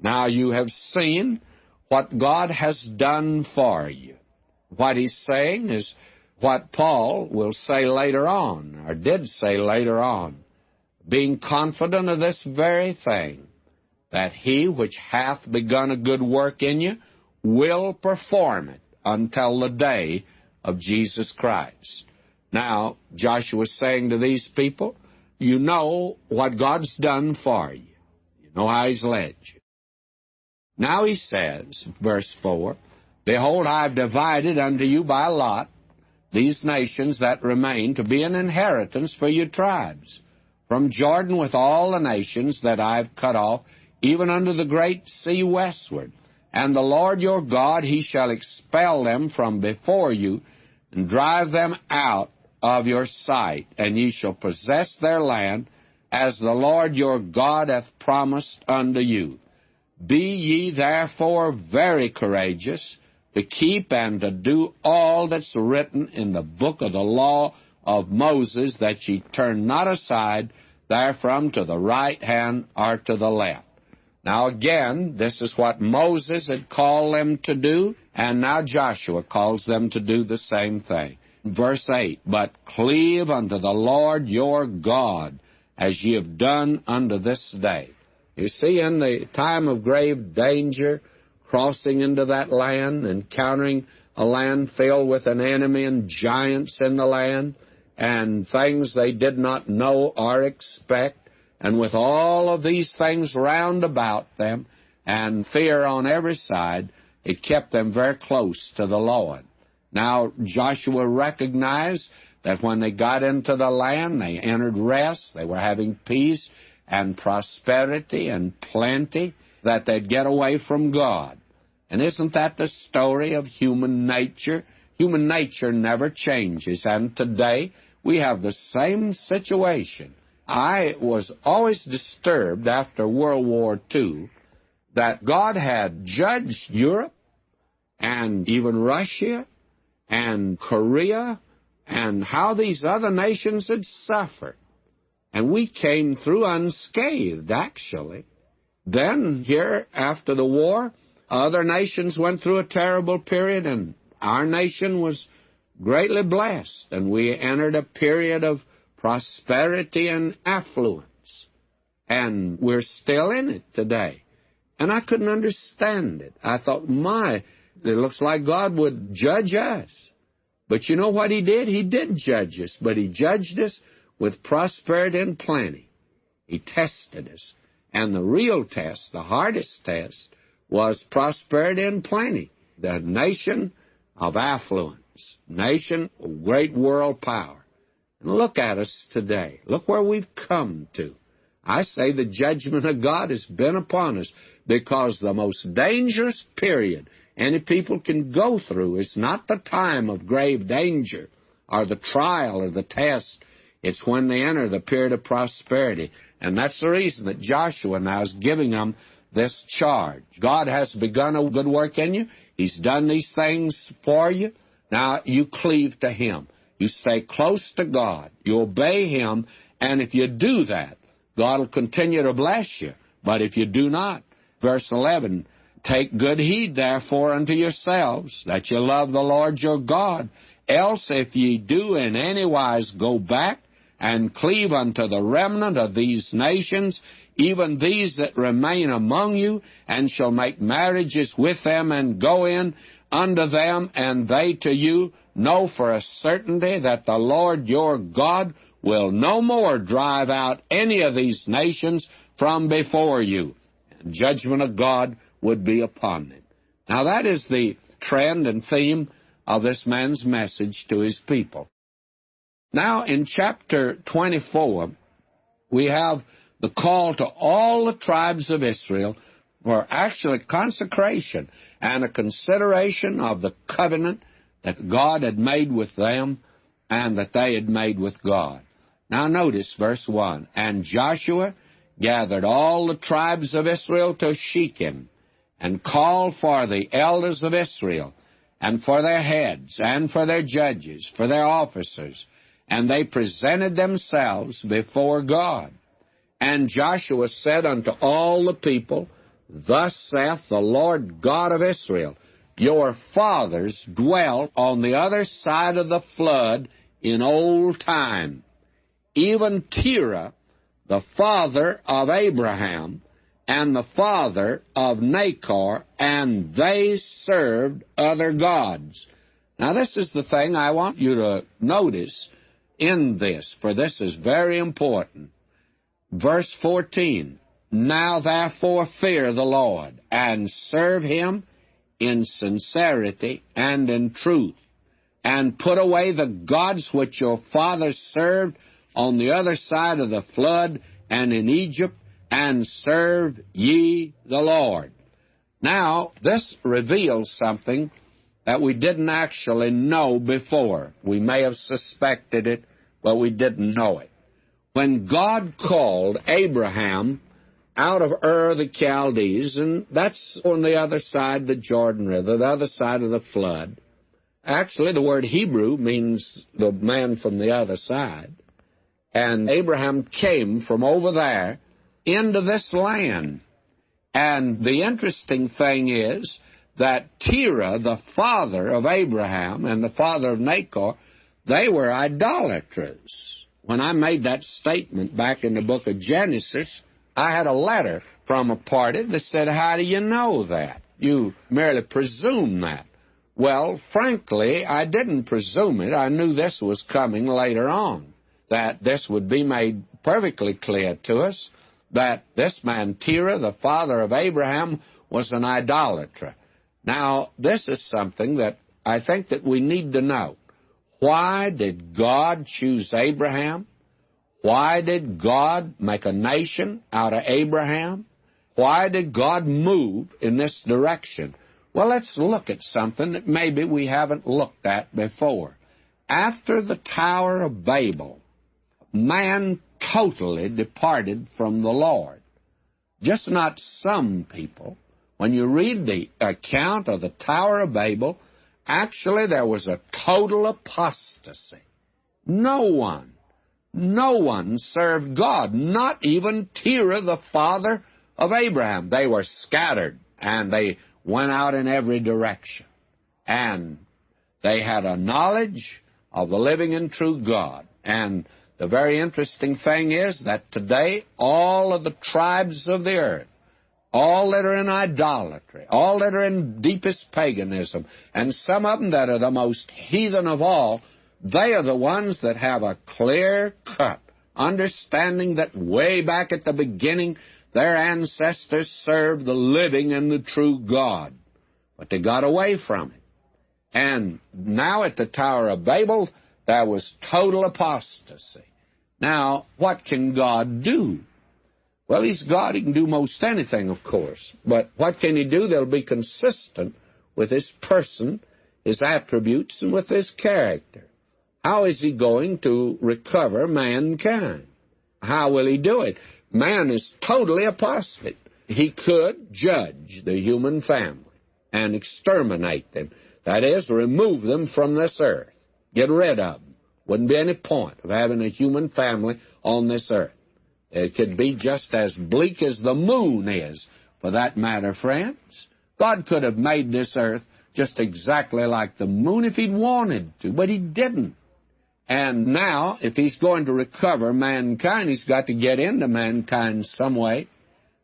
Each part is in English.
Now you have seen what God has done for you. What he's saying is what Paul will say later on, or did say later on, being confident of this very thing, that he which hath begun a good work in you will perform it until the day of Jesus Christ. Now, Joshua's saying to these people, you know what God's done for you. You know how he's led you. Now he says, verse 4, Behold, I have divided unto you by lot these nations that remain to be an inheritance for your tribes, from Jordan with all the nations that I have cut off, even unto the great sea westward. And the Lord your God, he shall expel them from before you, and drive them out of your sight, and ye shall possess their land, as the Lord your God hath promised unto you. Be ye therefore very courageous, to keep and to do all that's written in the book of the law of Moses, that ye turn not aside therefrom to the right hand or to the left. Now again, this is what Moses had called them to do, and now Joshua calls them to do the same thing. Verse 8, But cleave unto the Lord your God, as ye have done unto this day. You see, in the time of grave danger, crossing into that land, encountering a land filled with an enemy and giants in the land, and things they did not know or expect, and with all of these things round about them, and fear on every side, it kept them very close to the Lord. Now, Joshua recognized that when they got into the land, they entered rest, they were having peace and prosperity and plenty, that they'd get away from God. And isn't that the story of human nature? Human nature never changes, and today we have the same situation. I was always disturbed after World War II that God had judged Europe and even Russia and Korea and how these other nations had suffered. And we came through unscathed, actually. Then, here, after the war, other nations went through a terrible period, and our nation was greatly blessed, and we entered a period of prosperity and affluence. And we're still in it today. And I couldn't understand it. I thought, it looks like God would judge us. But you know what he did? He did judge us, but he judged us with prosperity and plenty. He tested us. And the real test, the hardest test, was prosperity and plenty. The nation of affluence, nation of great world power. And look at us today. Look where we've come to. I say the judgment of God has been upon us, because the most dangerous period any people can go through is not the time of grave danger or the trial or the test. It's when they enter the period of prosperity. And that's the reason that Joshua now is giving them this charge. God has begun a good work in you. He's done these things for you. Now you cleave to him. You stay close to God. You obey him. And if you do that, God will continue to bless you. But if you do not, verse 11, Take good heed, therefore, unto yourselves, that ye love the Lord your God. Else, if ye do in any wise go back and cleave unto the remnant of these nations, even these that remain among you, and shall make marriages with them, and go in unto them, and they to you, know for a certainty that the Lord your God will no more drive out any of these nations from before you. And judgment of God would be upon them. Now that is the trend and theme of this man's message to his people. Now in chapter 24, we have the call to all the tribes of Israel for actually consecration and a consideration of the covenant that God had made with them and that they had made with God. Now notice verse 1, And Joshua gathered all the tribes of Israel to Shechem, and called for the elders of Israel, and for their heads, and for their judges, for their officers, and they presented themselves before God. And Joshua said unto all the people, Thus saith the Lord God of Israel, your fathers dwelt on the other side of the flood in old time, even Terah, the father of Abraham, and the father of Nahor, and they served other gods. Now, this is the thing I want you to notice in this, for this is very important. Verse 14, now therefore fear the Lord, and serve him in sincerity and in truth, and put away the gods which your fathers served on the other side of the flood and in Egypt, and serve ye the Lord. Now, this reveals something that we didn't actually know before. We may have suspected it, but we didn't know it. When God called Abraham out of Ur of the Chaldees, and that's on the other side of the Jordan River, the other side of the flood. Actually, the word Hebrew means the man from the other side. And Abraham came from over there into this land. And the interesting thing is that Terah, the father of Abraham and the father of Nahor, they were idolaters. When I made that statement back in the book of Genesis, I had a letter from a party that said, how do you know that? You merely presume that. Well, frankly, I didn't presume it. I knew this was coming later on, that this would be made perfectly clear to us that this man, Terah, the father of Abraham, was an idolater. Now, this is something that I think that we need to know. Why did God choose Abraham? Why did God make a nation out of Abraham? Why did God move in this direction? Well, let's look at something that maybe we haven't looked at before. After the Tower of Babel, man totally departed from the Lord. Just not some people. When you read the account of the Tower of Babel, actually there was a total apostasy. No one served God, not even Terah, the father of Abraham. They were scattered, and they went out in every direction. And they had a knowledge of the living and true God. And the very interesting thing is that today all of the tribes of the earth, all that are in idolatry, all that are in deepest paganism, and some of them that are the most heathen of all, they are the ones that have a clear-cut understanding that way back at the beginning their ancestors served the living and the true God. But they got away from it. And now at the Tower of Babel, there was total apostasy. Now, what can God do? Well, He's God. He can do most anything, of course. But what can He do that'll be consistent with His person, His attributes, and with His character? How is He going to recover mankind? How will He do it? Man is totally apostate. He could judge the human family and exterminate them. That is, remove them from this earth. Get rid of them. Wouldn't be any point of having a human family on this earth. It could be just as bleak as the moon is, for that matter, friends. God could have made this earth just exactly like the moon if He'd wanted to, but He didn't. And now, if He's going to recover mankind, He's got to get into mankind some way.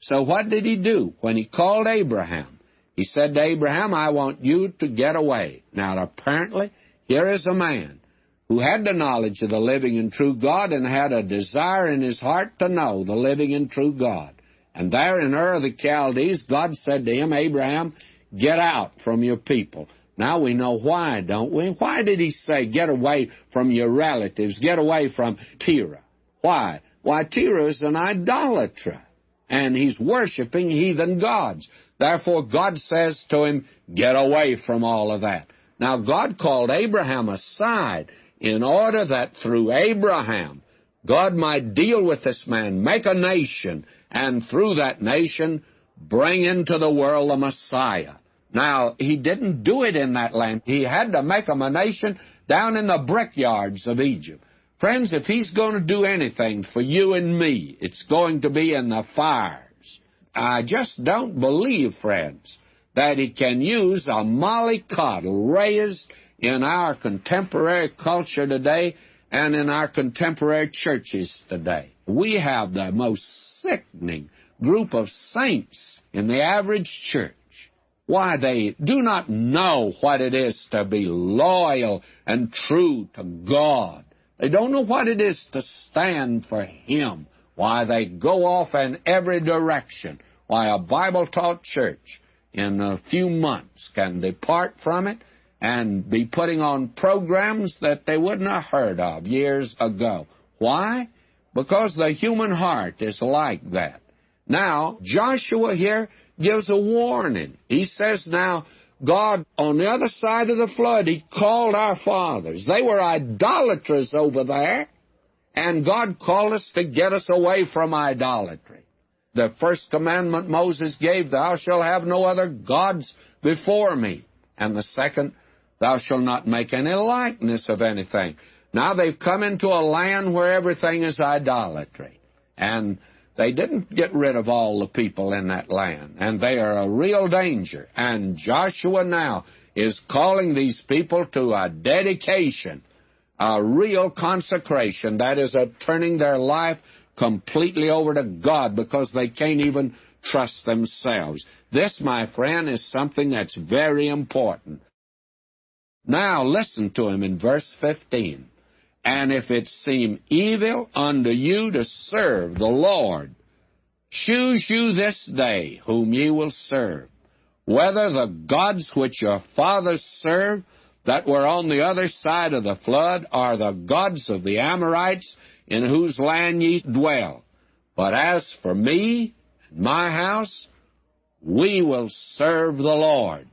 So what did He do? When He called Abraham, He said to Abraham, I want you to get away. Now, apparently, here is a man who had the knowledge of the living and true God and had a desire in his heart to know the living and true God. And there in Ur of the Chaldees, God said to him, Abraham, get out from your people. Now we know why, don't we? Why did He say, get away from your relatives, get away from Terah? Why? Why, Terah is an idolater, and he's worshiping heathen gods. Therefore, God says to him, get away from all of that. Now, God called Abraham aside in order that through Abraham, God might deal with this man, make a nation, and through that nation, bring into the world the Messiah. Now, He didn't do it in that land. He had to make him a nation down in the brickyards of Egypt. Friends, if He's going to do anything for you and me, it's going to be in the fires. I just don't believe, friends, that he can use a mollycoddle raised in our contemporary culture today and in our contemporary churches today. We have the most sickening group of saints in the average church. Why, they do not know what it is to be loyal and true to God. They don't know what it is to stand for Him. Why, they go off in every direction. Why, a Bible-taught church in a few months can depart from it and be putting on programs that they wouldn't have heard of years ago. Why? Because the human heart is like that. Now, Joshua here gives a warning. He says now, God, on the other side of the flood, He called our fathers. They were idolaters over there, and God called us to get us away from idolatry. The first commandment Moses gave, thou shalt have no other gods before me. And the second, thou shalt not make any likeness of anything. Now they've come into a land where everything is idolatry. And they didn't get rid of all the people in that land, and they are a real danger. And Joshua now is calling these people to a dedication, a real consecration, that is, a turning their life completely over to God because they can't even trust themselves. This, my friend, is something that's very important. Now listen to him in verse 15. And if it seem evil unto you to serve the Lord, choose you this day whom ye will serve, whether the gods which your fathers served that were on the other side of the flood, are the gods of the Amorites in whose land ye dwell. But as for me and my house, we will serve the Lord.